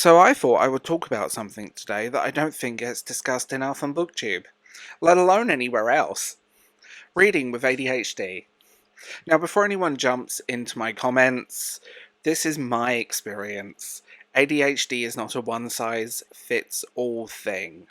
So I thought I would talk about something today that I don't think gets discussed enough on BookTube, let alone anywhere else. Reading with ADHD. Now, before anyone jumps into my comments, this is my experience. ADHD is not a one-size-fits-all thing.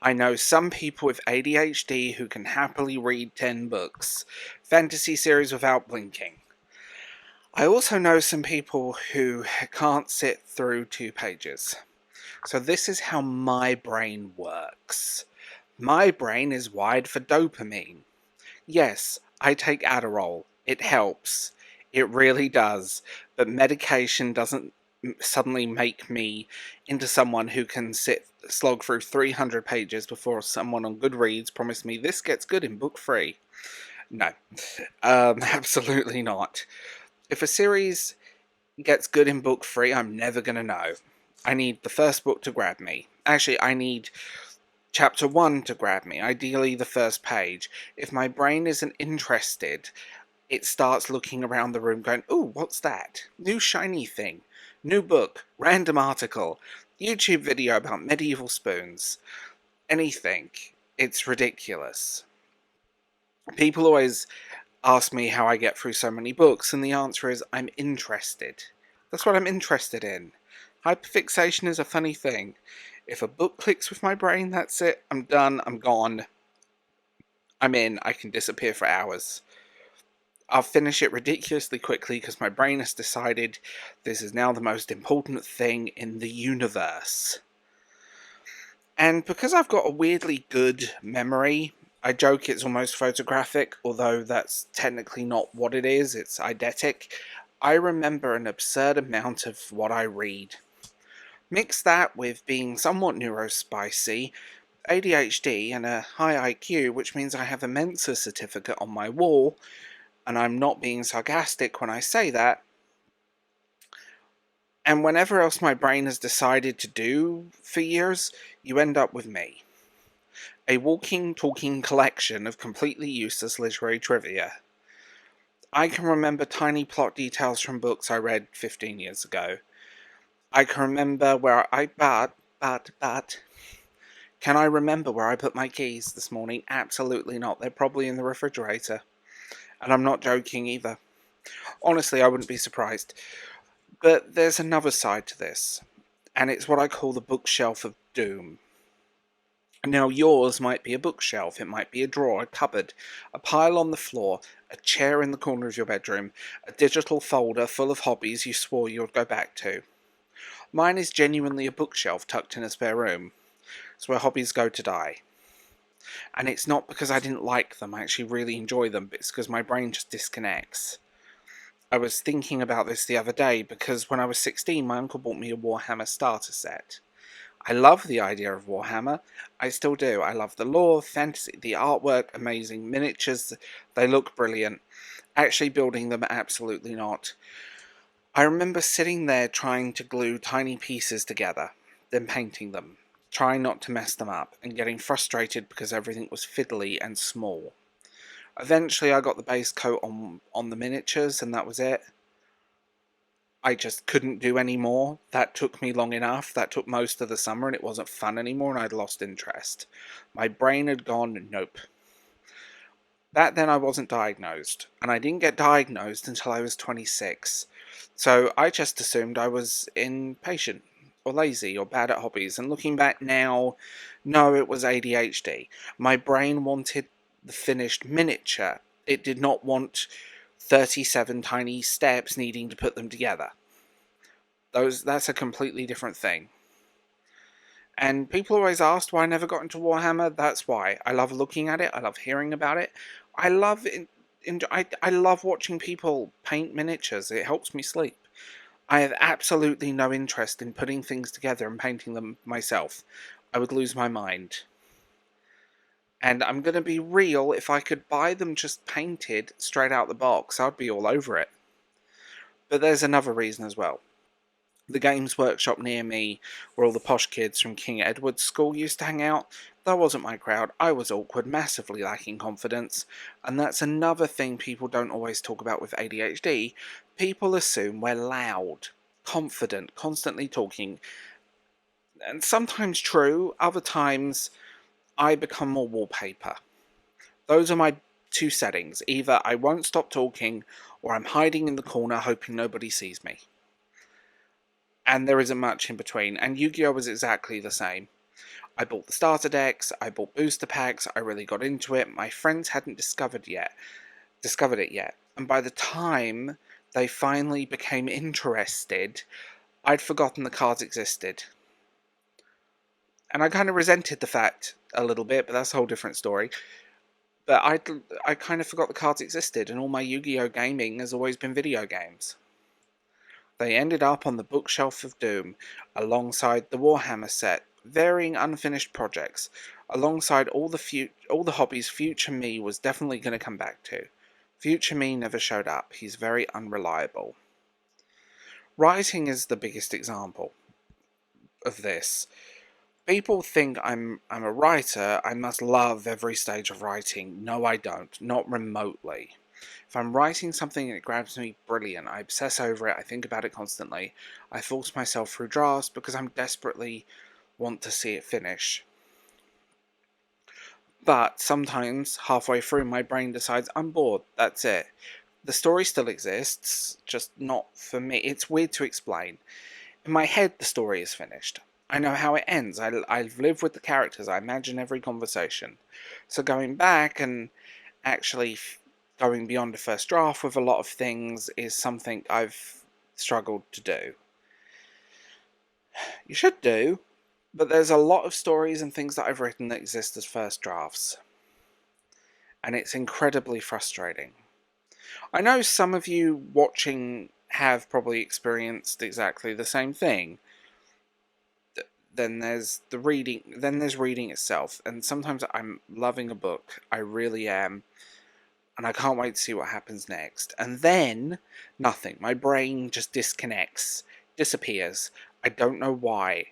I know some people with ADHD who can happily read 10 books, fantasy series without blinking. I also know some people who can't sit through 2 pages. So this is how my brain works. My brain is wired for dopamine. Yes, I take Adderall. It helps. It really does. But medication doesn't suddenly make me into someone who can slog through 300 pages before someone on Goodreads promised me this gets good in book 3. No, absolutely not. If a series gets good in book 3, I'm never going to know. I need the first book to grab me. Actually, I need chapter 1 to grab me, ideally the first page. If my brain isn't interested, it starts looking around the room going, ooh, what's that? New shiny thing. New book. Random article. YouTube video about medieval spoons. Anything. It's ridiculous. People always ask me how I get through so many books, and the answer is I'm interested. That's what I'm interested in. Hyperfixation is a funny thing. If a book clicks with my brain, that's it. I'm done. I'm gone. I'm in. I can disappear for hours. I'll finish it ridiculously quickly because my brain has decided this is now the most important thing in the universe. And because I've got a weirdly good memory, I joke it's almost photographic, although that's technically not what it is. It's eidetic. I remember an absurd amount of what I read. Mix that with being somewhat neurospicy, ADHD, and a high IQ, which means I have a Mensa certificate on my wall, and I'm not being sarcastic when I say that. And whenever else my brain has decided to do for years, you end up with me. A walking, talking collection of completely useless literary trivia. I can remember tiny plot details from books I read 15 years ago. I can remember where Can I remember where I put my keys this morning? Absolutely not. They're probably in the refrigerator. And I'm not joking either. Honestly, I wouldn't be surprised. But there's another side to this. And it's what I call the bookshelf of doom. Now, yours might be a bookshelf, it might be a drawer, a cupboard, a pile on the floor, a chair in the corner of your bedroom, a digital folder full of hobbies you swore you would go back to. Mine is genuinely a bookshelf tucked in a spare room. It's where hobbies go to die. And it's not because I didn't like them, I actually really enjoy them, but it's because my brain just disconnects. I was thinking about this the other day because when I was 16, my uncle bought me a Warhammer starter set. I love the idea of Warhammer. I still do. I love the lore, fantasy, the artwork, amazing miniatures. They look brilliant. Actually building them, absolutely not. I remember sitting there trying to glue tiny pieces together, then painting them, trying not to mess them up, and getting frustrated because everything was fiddly and small. Eventually I got the base coat on the miniatures, and that was it. I just couldn't do any more. That took me long enough. That took most of the summer, and it wasn't fun anymore, and I'd lost interest. My brain had gone, nope. Then I wasn't diagnosed, and I didn't get diagnosed until I was 26. So I just assumed I was impatient, or lazy, or bad at hobbies, and looking back now, no, it was ADHD. My brain wanted the finished miniature. It did not want 37 tiny steps needing to put them together. That's a completely different thing. And people always asked why I never got into Warhammer. That's why. I love looking at it. I love hearing about it. I love I love watching people paint miniatures. It helps me sleep. I have absolutely no interest in putting things together and painting them myself. I would lose my mind. And I'm going to be real, if I could buy them just painted straight out the box, I'd be all over it. But there's another reason as well. The Games Workshop near me, where all the posh kids from King Edward's School used to hang out, that wasn't my crowd. I was awkward, massively lacking confidence, and that's another thing people don't always talk about with ADHD. People assume we're loud, confident, constantly talking, And sometimes true, other times I become more wallpaper. Those are my two settings. Either I won't stop talking, or I'm hiding in the corner hoping nobody sees me. And there isn't much in between. And Yu-Gi-Oh! Was exactly the same. I bought the starter decks, I bought booster packs, I really got into it. My friends hadn't discovered it yet. And by the time they finally became interested, I'd forgotten the cards existed. And I kind of resented the fact a little bit, but that's a whole different story. But I kind of forgot the cards existed, and all my Yu-Gi-Oh! Gaming has always been video games. They ended up on the bookshelf of doom, alongside the Warhammer set, varying unfinished projects, alongside all the hobbies future me was definitely going to come back to. Future me never showed up. He's very unreliable. Writing is the biggest example of this. People think I'm a writer, I must love every stage of writing. No, I don't. Not remotely. If I'm writing something and it grabs me, brilliant. I obsess over it, I think about it constantly. I force myself through drafts because I'm desperately want to see it finish. But sometimes, halfway through, my brain decides I'm bored, that's it. The story still exists, just not for me. It's weird to explain. In my head, the story is finished. I know how it ends. I've lived with the characters. I imagine every conversation. So going back and actually going beyond the first draft with a lot of things is something I've struggled to do. You should do, but there's a lot of stories and things that I've written that exist as first drafts. And it's incredibly frustrating. I know some of you watching have probably experienced exactly the same thing. Then there's reading itself, and sometimes I'm loving a book, I really am, and I can't wait to see what happens next. And then nothing. My brain just disconnects, disappears. I don't know why.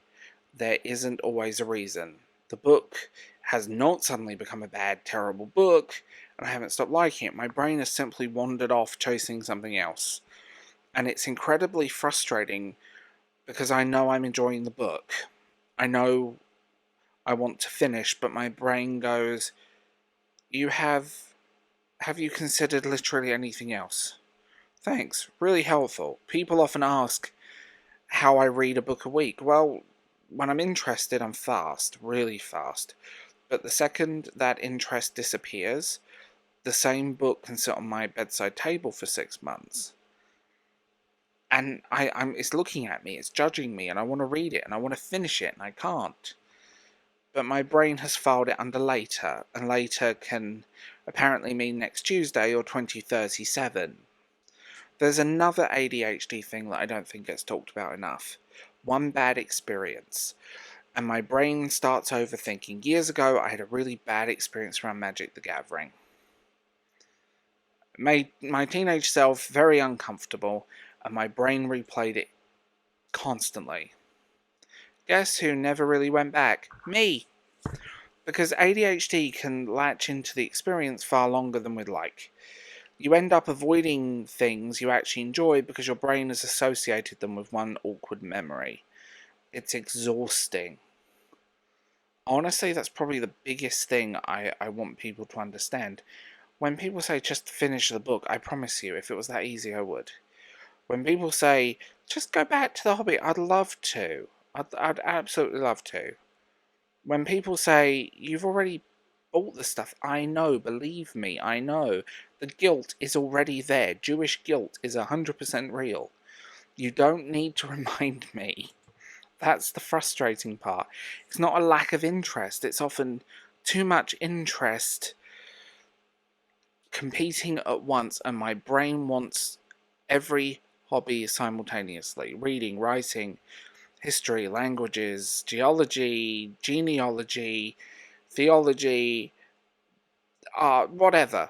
There isn't always a reason. The book has not suddenly become a bad, terrible book, and I haven't stopped liking it. My brain has simply wandered off chasing something else. And it's incredibly frustrating because I know I'm enjoying the book. I know I want to finish, but my brain goes, have you considered literally anything else? Thanks, really helpful. People often ask how I read a book a week. Well, when I'm interested, I'm fast, really fast. But the second that interest disappears, the same book can sit on my bedside table for 6 months. And it's looking at me, it's judging me, and I want to read it, and I want to finish it, and I can't. But my brain has filed it under later, and later can apparently mean next Tuesday or 2037. There's another ADHD thing that I don't think gets talked about enough. One bad experience. And my brain starts overthinking. Years ago, I had a really bad experience around Magic the Gathering. Made my teenage self very uncomfortable, and my brain replayed it constantly. Guess who never really went back? Me! Because ADHD can latch into the experience far longer than we'd like. You end up avoiding things you actually enjoy because your brain has associated them with one awkward memory. It's exhausting. Honestly, that's probably the biggest thing I want people to understand. When people say just finish the book, I promise you, if it was that easy, I would. When people say, just go back to the hobby, I'd love to. I'd absolutely love to. When people say, you've already bought the stuff, I know, believe me, I know. The guilt is already there. Jewish guilt is 100% real. You don't need to remind me. That's the frustrating part. It's not a lack of interest, it's often too much interest competing at once, and my brain wants every hobby simultaneously. Reading, writing, history, languages, geology, genealogy, theology, whatever.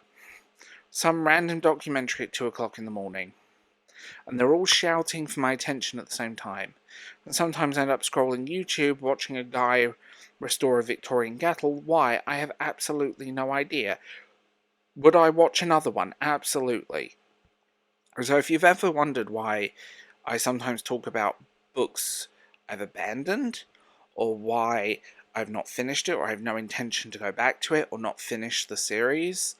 Some random documentary at 2 o'clock in the morning. And they're all shouting for my attention at the same time. And sometimes I end up scrolling YouTube, watching a guy restore a Victorian kettle. Why? I have absolutely no idea. Would I watch another one? Absolutely. So if you've ever wondered why I sometimes talk about books I've abandoned, or why I've not finished it, or I have no intention to go back to it, or not finish the series.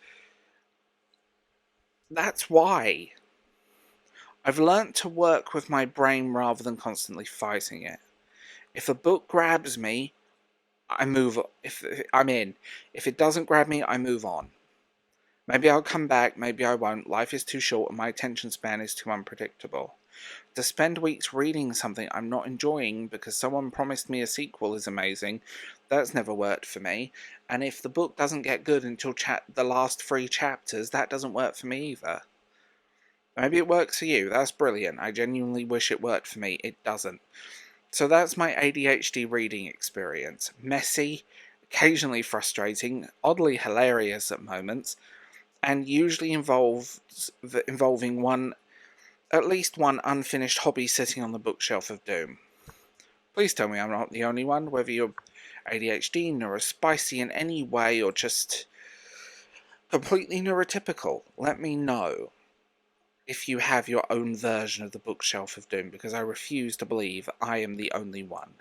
That's why. I've learnt to work with my brain rather than constantly fighting it. If a book grabs me, I move. If I'm in. If it doesn't grab me, I move on. Maybe I'll come back, maybe I won't. Life is too short and my attention span is too unpredictable. To spend weeks reading something I'm not enjoying because someone promised me a sequel is amazing, that's never worked for me. And if the book doesn't get good until the last 3 chapters, that doesn't work for me either. Maybe it works for you, that's brilliant. I genuinely wish it worked for me, it doesn't. So that's my ADHD reading experience. Messy, occasionally frustrating, oddly hilarious at moments, and usually involving at least one unfinished hobby sitting on the bookshelf of doom. Please tell me I'm not the only one, whether you're ADHD, neurospicy in any way, or just completely neurotypical. Let me know if you have your own version of the bookshelf of doom, because I refuse to believe I am the only one.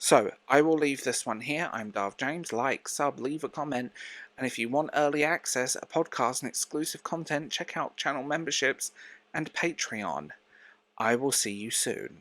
So, I will leave this one here. I'm Darth James. Like, sub, leave a comment, and if you want early access, a podcast, and exclusive content, check out channel memberships and Patreon. I will see you soon.